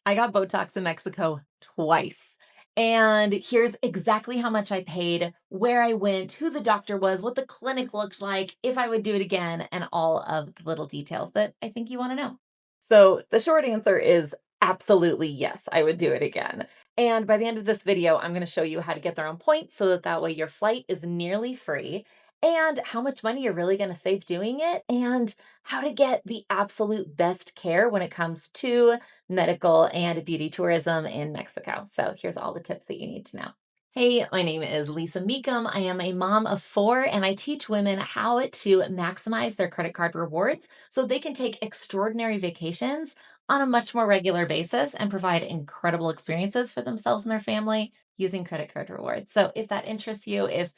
I got Botox in Mexico twice. And here's exactly how much I paid, where I went, who the doctor was, what the clinic looked like, if I would do it again, and all of the little details that I think you want to know. So the short answer is absolutely yes, I would do it again. And by the end of this video, I'm going to show you how to get there on point so that way your flight is nearly free, and how much money you're really going to save doing it, and how to get the absolute best care when it comes to medical and beauty tourism in Mexico. So here's all the tips that you need to know. Hey, my name is Lisa Meekum. I am a mom of four, and I teach women how to maximize their credit card rewards so they can take extraordinary vacations on a much more regular basis and provide incredible experiences for themselves and their family using credit card rewards. So if that interests you, if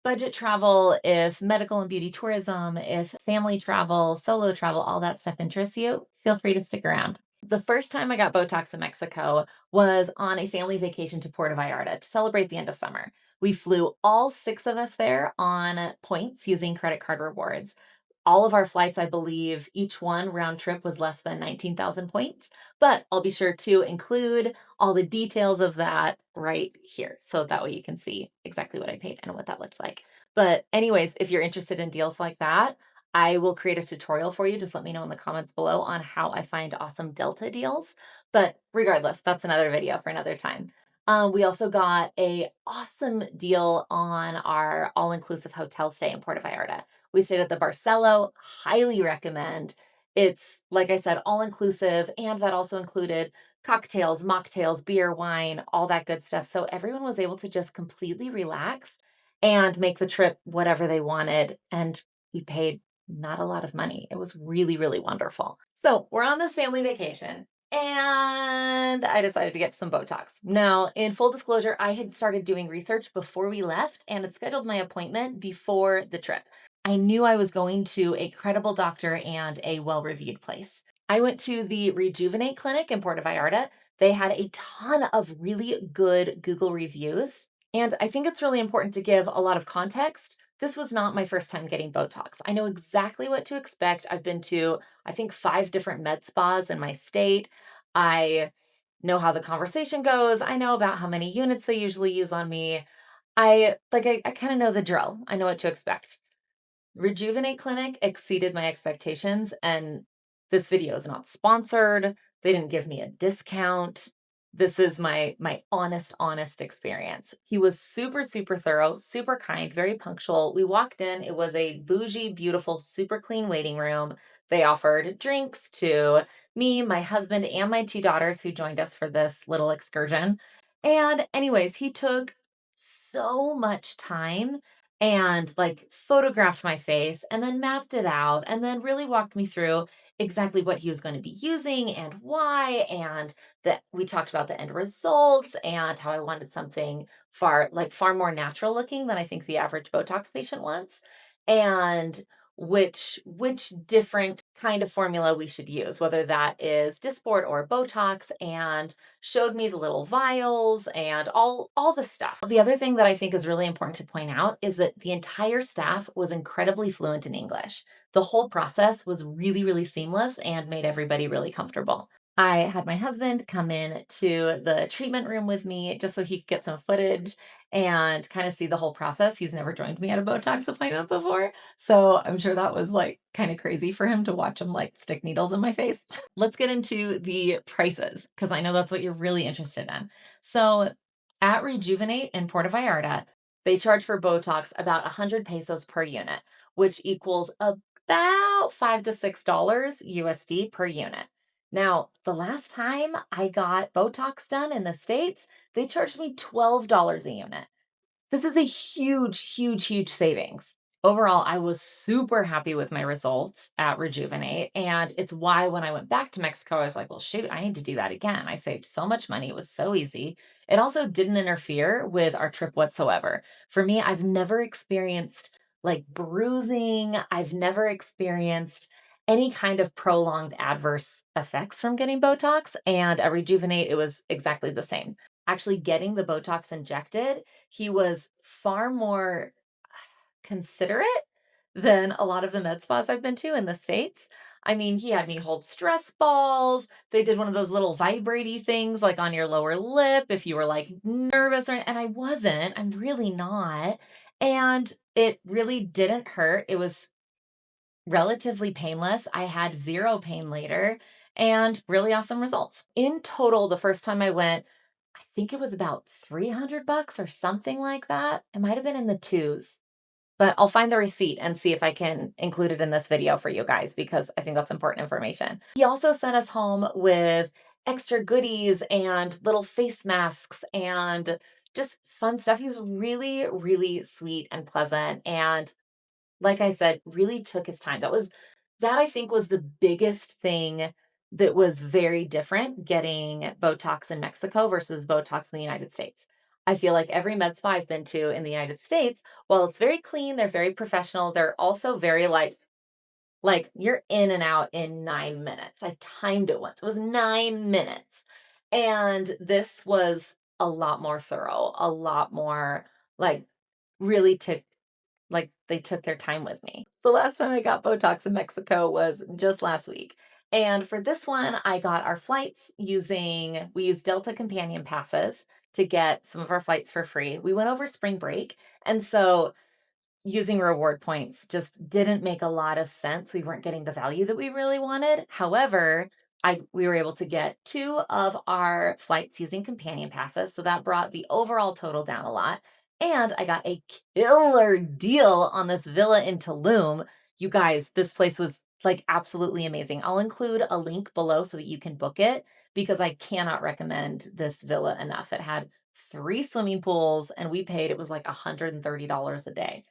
budget travel, if medical and beauty tourism, if family travel, solo travel, all that stuff interests you, feel free to stick around. The first time I got Botox in Mexico was on a family vacation to Puerto Vallarta to celebrate the end of summer. We flew all six of us there on points using credit card rewards. All of our flights, I believe, each one round trip was less than 19,000 points, but I'll be sure to include all the details of that right here. So that way you can see exactly what I paid and what that looked like. But anyways, if you're interested in deals like that, I will create a tutorial for you. Just let me know in the comments below on how I find awesome Delta deals. But regardless, that's another video for another time. We also got a awesome deal on our all-inclusive hotel stay in Puerto Vallarta. We stayed at the Barcelo, highly recommend. It's, like I said, all-inclusive, and that also included cocktails, mocktails, beer, wine, all that good stuff. So everyone was able to just completely relax and make the trip whatever they wanted. And we paid not a lot of money. It was really, really wonderful. So we're on this family vacation, and I decided to get some Botox. Now, in full disclosure, I had started doing research before we left and had scheduled my appointment before the trip. I knew I was going to a credible doctor and a well-reviewed place. I went to the Rejuvenate Clinic in Puerto Vallarta. They had a ton of really good Google reviews. And I think it's really important to give a lot of context. This was not my first time getting Botox. I know exactly what to expect. I've been to, I think, 5 different med spas in my state. I know how the conversation goes. I know about how many units they usually use on me. I kind of know the drill. I know what to expect. Rejuvenate Clinic exceeded my expectations, and this video is not sponsored. They didn't give me a discount. This is my honest experience. He was super, super thorough, super kind, very punctual. We walked in, it was a bougie, beautiful, super clean waiting room. They offered drinks to me, my husband, and my 2 daughters who joined us for this little excursion. And anyways, he took so much time and like photographed my face and then mapped it out and then really walked me through exactly what he was going to be using and why, and that we talked about the end results and how I wanted something far more natural looking than I think the average Botox patient wants, and which different kind of formula we should use, whether that is Dysport or Botox, and showed me the little vials and all the stuff. The other thing that I think is really important to point out is that the entire staff was incredibly fluent in English. The whole process was really, really seamless and made everybody really comfortable. I had my husband come in to the treatment room with me just so he could get some footage and kind of see the whole process. He's never joined me at a Botox appointment before, so I'm sure that was like kind of crazy for him to watch him like stick needles in my face. Let's get into the prices because I know that's what you're really interested in. So at Rejuvenate in Puerto Vallarta, they charge for Botox about 100 pesos per unit, which equals about $5 to $6 USD per unit. Now, the last time I got Botox done in the States, they charged me $12 a unit. This is a huge savings. Overall, I was super happy with my results at Rejuvenate. And it's why when I went back to Mexico, I was like, well, shoot, I need to do that again. I saved so much money. It was so easy. It also didn't interfere with our trip whatsoever. For me, I've never experienced like bruising. I've never experienced any kind of prolonged adverse effects from getting Botox. And at Rejuvenate, it was exactly the same. Actually, getting the Botox injected, he was far more considerate than a lot of the med spas I've been to in the States. I mean, he had me hold stress balls. They did one of those little vibratey things like on your lower lip if you were like nervous and I wasn't. I'm really not. And it really didn't hurt. It was relatively painless. I had 0 pain later and really awesome results. In total, the first time I went, I think it was about 300 bucks or something like that. It might have been in the twos, but I'll find the receipt and see if I can include it in this video for you guys because I think that's important information. He also sent us home with extra goodies and little face masks and just fun stuff. He was really, really sweet and pleasant. And like I said, really took his time. That I think was the biggest thing that was very different getting Botox in Mexico versus Botox in the United States. I feel like every med spa I've been to in the United States, while it's very clean, they're very professional, they're also very like you're in and out in 9 minutes. I timed it once. It was 9 minutes. And this was a lot more thorough, a lot more like really took like, they took their time with me. The last time I got Botox in Mexico was just last week. And for this one, I got our flights we used Delta Companion passes to get some of our flights for free. We went over spring break. And so using reward points just didn't make a lot of sense. We weren't getting the value that we really wanted. However, we were able to get 2 of our flights using companion passes, so that brought the overall total down a lot. And I got a killer deal on this villa in Tulum. You guys, this place was like absolutely amazing. I'll include a link below so that you can book it because I cannot recommend this villa enough. It had 3 swimming pools and we paid, it was like $130 a day.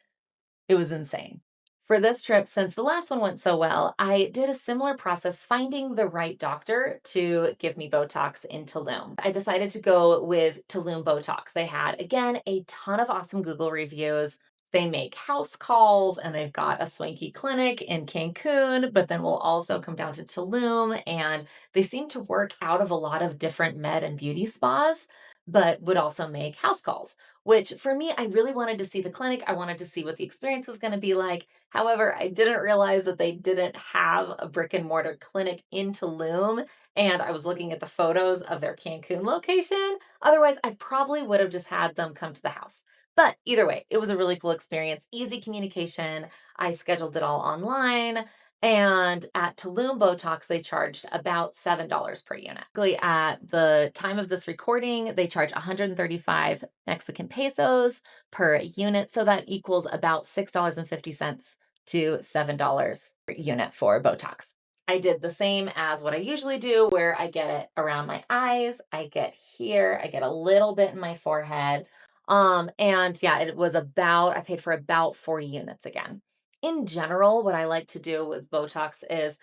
It was insane. For this trip, since the last one went so well, I did a similar process finding the right doctor to give me Botox in Tulum. I decided to go with Tulum Botox. They had, again, a ton of awesome Google reviews. They make house calls and they've got a swanky clinic in Cancun, but then we'll also come down to Tulum. And they seem to work out of a lot of different med and beauty spas, but would also make house calls, which for me, I really wanted to see the clinic. I wanted to see what the experience was going to be like. However, I didn't realize that they didn't have a brick and mortar clinic in Tulum. And I was looking at the photos of their Cancun location. Otherwise, I probably would have just had them come to the house. But either way, it was a really cool experience, easy communication. I scheduled it all online. And at Tulum Botox, they charged about $7 per unit. At the time of this recording, they charge 135 Mexican pesos per unit. So that equals about $6.50 to $7 per unit for Botox. I did the same as what I usually do, where I get it around my eyes, I get here, I get a little bit in my forehead. And yeah, I paid for about 40 units again. In general, what I like to do with Botox is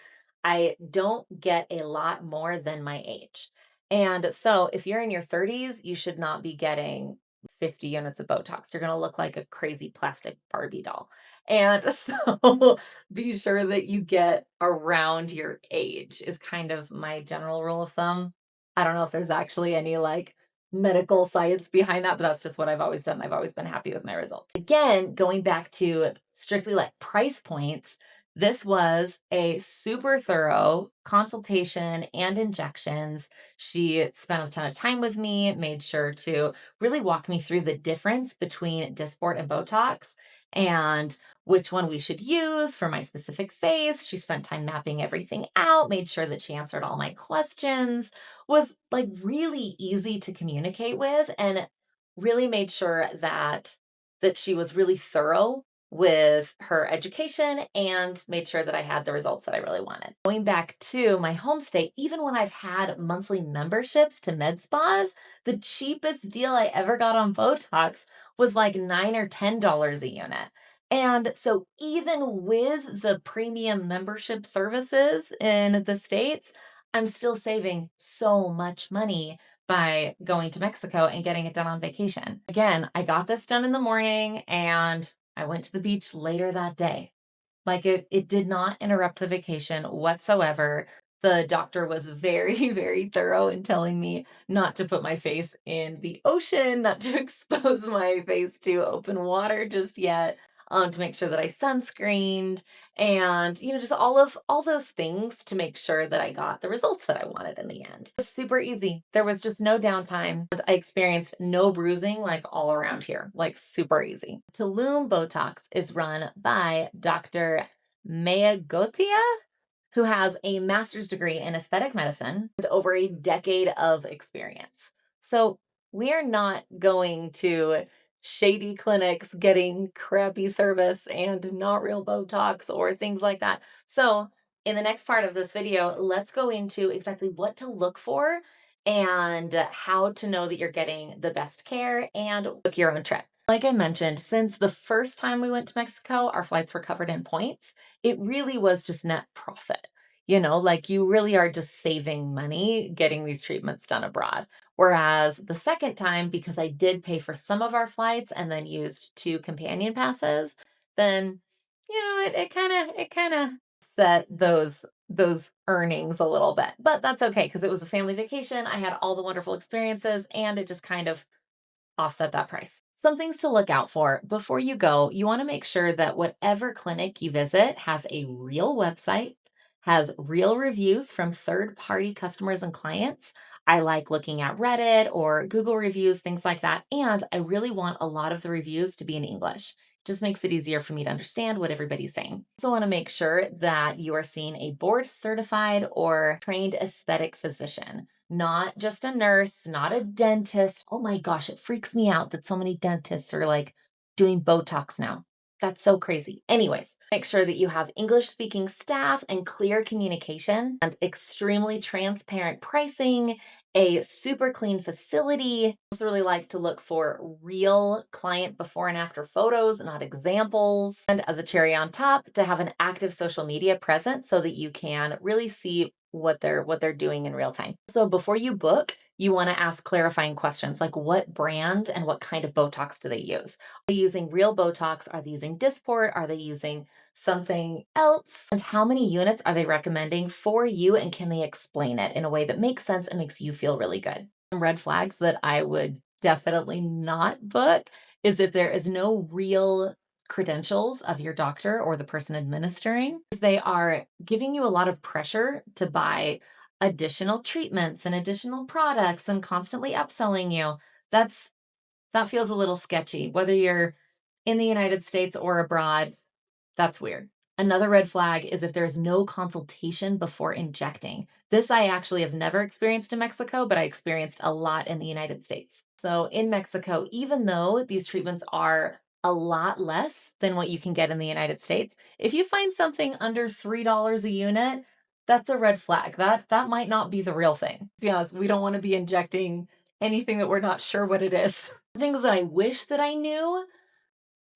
I don't get a lot more than my age. And so if you're in your 30s, you should not be getting 50 units of Botox. You're going to look like a crazy plastic Barbie doll. And so be sure that you get around your age is kind of my general rule of thumb. I don't know if there's actually any like medical science behind that, but that's just what I've always done. I've always been happy with my results. Again, going back to strictly like price points, this was a super thorough consultation and injections. She spent a ton of time with me, made sure to really walk me through the difference between Dysport and Botox and which one we should use for my specific face. She spent time mapping everything out, made sure that she answered all my questions, was like really easy to communicate with, and really made sure that she was really thorough with her education and made sure that I had the results that I really wanted. Going back to my home state, even when I've had monthly memberships to med spas, the cheapest deal I ever got on Botox was like $9 or $10 a unit. And so even with the premium membership services in the States, I'm still saving so much money by going to Mexico and getting it done on vacation. Again, I got this done in the morning and I went to the beach later that day. Like it did not interrupt the vacation whatsoever. The doctor was very, very thorough in telling me not to put my face in the ocean, not to expose my face to open water just yet. to make sure that I sunscreened and, just all those things to make sure that I got the results that I wanted in the end. It was super easy. There was just no downtime. And I experienced no bruising like all around here, like super easy. Tulum Botox is run by Dr. Maya Gotia, who has a master's degree in aesthetic medicine with over a decade of experience. So we are not going to shady clinics getting crappy service and not real Botox or things like that. So in the next part of this video, let's go into exactly what to look for and how to know that you're getting the best care and book your own trip. Like I mentioned, since the first time we went to Mexico, our flights were covered in points. It really was just net profit. Like you really are just saving money getting these treatments done abroad. Whereas the second time, because I did pay for some of our flights and then used 2 companion passes, then it kind of set those earnings a little bit. But that's okay because it was a family vacation. I had all the wonderful experiences and it just kind of offset that price. Some things to look out for before you go. You want to make sure that whatever clinic you visit has a real website, has real reviews from third-party customers and clients. I like looking at Reddit or Google reviews, things like that. And I really want a lot of the reviews to be in English. It just makes it easier for me to understand what everybody's saying. Also want to make sure that you are seeing a board certified or trained aesthetic physician, not just a nurse, not a dentist. Oh my gosh, it freaks me out that so many dentists are like doing Botox now. That's so crazy. Anyways, make sure that you have English speaking staff and clear communication and extremely transparent pricing, a super clean facility. I also really like to look for real client before and after photos, not examples. And as a cherry on top, to have an active social media presence so that you can really see what they're doing in real time. So before you book, you want to ask clarifying questions like what brand and what kind of Botox do they use? Are they using real Botox? Are they using Dysport? Are they using something else? And how many units are they recommending for you? And can they explain it in a way that makes sense and makes you feel really good? Some red flags that I would definitely not book is if there is no real credentials of your doctor or the person administering. If they are giving you a lot of pressure to buy additional treatments and additional products and constantly upselling you, that feels a little sketchy. Whether you're in the United States or abroad, that's weird. Another red flag is if there's no consultation before injecting. This I actually have never experienced in Mexico, but I experienced a lot in the United States. So in Mexico, even though these treatments are a lot less than what you can get in the United States, if you find something under $3 a unit, that's a red flag. That might not be the real thing. To be honest, we don't want to be injecting anything that we're not sure what it is. Things that I wish that I knew.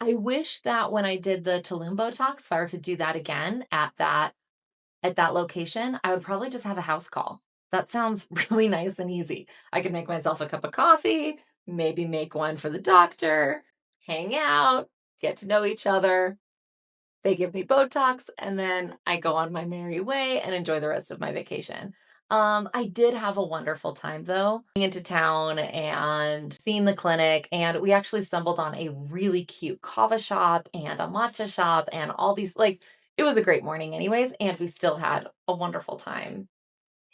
I wish that when I did the Tulum Botox, if I were to do that again at that location, I would probably just have a house call. That sounds really nice and easy. I could make myself a cup of coffee, maybe make one for the doctor, hang out, get to know each other. They give me Botox, and then I go on my merry way and enjoy the rest of my vacation. I did have a wonderful time though, going into town and seeing the clinic, and we actually stumbled on a really cute kava shop and a matcha shop and all these, like, it was a great morning anyways, and we still had a wonderful time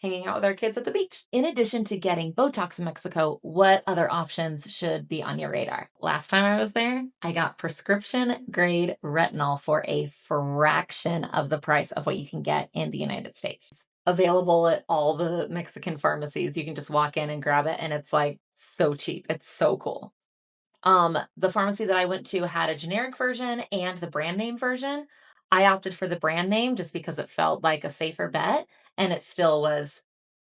hanging out with our kids at the beach. In addition to getting Botox in Mexico, what other options should be on your radar? Last time I was there, I got prescription grade retinol for a fraction of the price of what you can get in the United States. Available at all the Mexican pharmacies. You can just walk in and grab it, and it's like so cheap. It's so cool. The pharmacy that I went to had a generic version and the brand name version. I opted for the brand name just because it felt like a safer bet, and it still was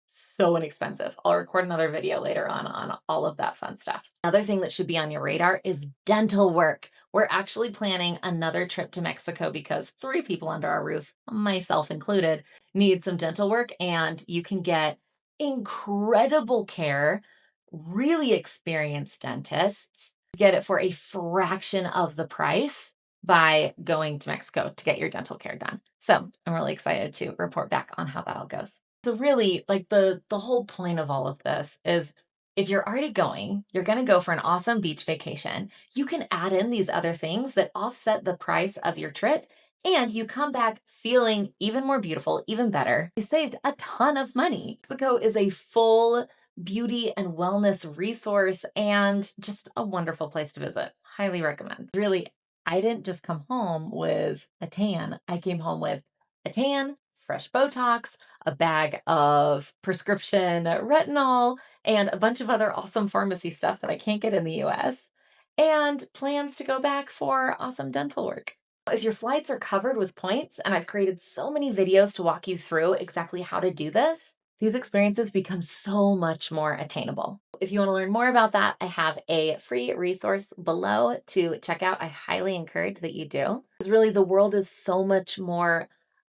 so inexpensive. I'll record another video later on all of that fun stuff. Another thing that should be on your radar is dental work. We're actually planning another trip to Mexico because 3 people under our roof, myself included, need some dental work, and you can get incredible care, really experienced dentists, get it for a fraction of the price by going to Mexico to get your dental care done. So I'm really excited to report back on how that all goes. So really, like the whole point of all of this is If you're already going, you're gonna go for an awesome beach vacation. You can add in these other things that offset the price of your trip, and you come back feeling even more beautiful, even better. You saved a ton of money. Mexico is a full beauty and wellness resource and just a wonderful place to visit. Highly recommend. Really, I didn't just come home with a tan. I came home with a tan, fresh Botox, a bag of prescription retinol, and a bunch of other awesome pharmacy stuff that I can't get in the US, and plans to go back for awesome dental work. If your flights are covered with points, and I've created so many videos to walk you through exactly how to do this, these experiences become so much more attainable. If you want to learn more about that, I have a free resource below to check out. I highly encourage that you do. Because really, the world is so much more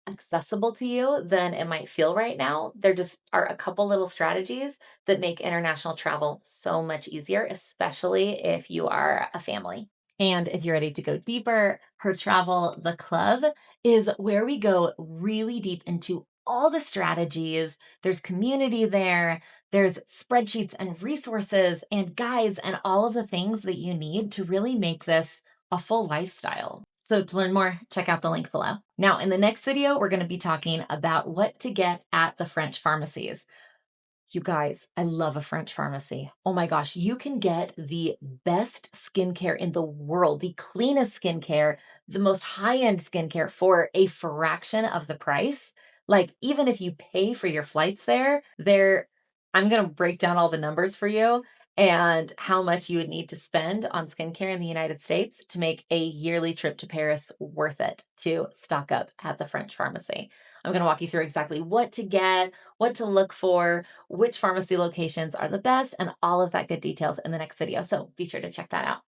accessible to you than it might feel right now. There just are a couple little strategies that make international travel so much easier, especially if you are a family. And if you're ready to go deeper, Her Travel, the club, is where we go really deep into all the strategies. There's community there, there's spreadsheets and resources and guides and all of the things that you need to really make this a full lifestyle. So to learn more, check out the link below. Now, in the next video, we're going to be talking about what to get at the French pharmacies. You guys, I love a French pharmacy. Oh my gosh, you can get the best skincare in the world, the cleanest skincare, the most high-end skincare for a fraction of the price. Like, even if you pay for your flights there, I'm gonna break down all the numbers for you and how much you would need to spend on skincare in the United States to make a yearly trip to Paris worth it to stock up at the French pharmacy. I'm gonna walk you through exactly what to get, what to look for, which pharmacy locations are the best, and all of that good details in the next video. So be sure to check that out.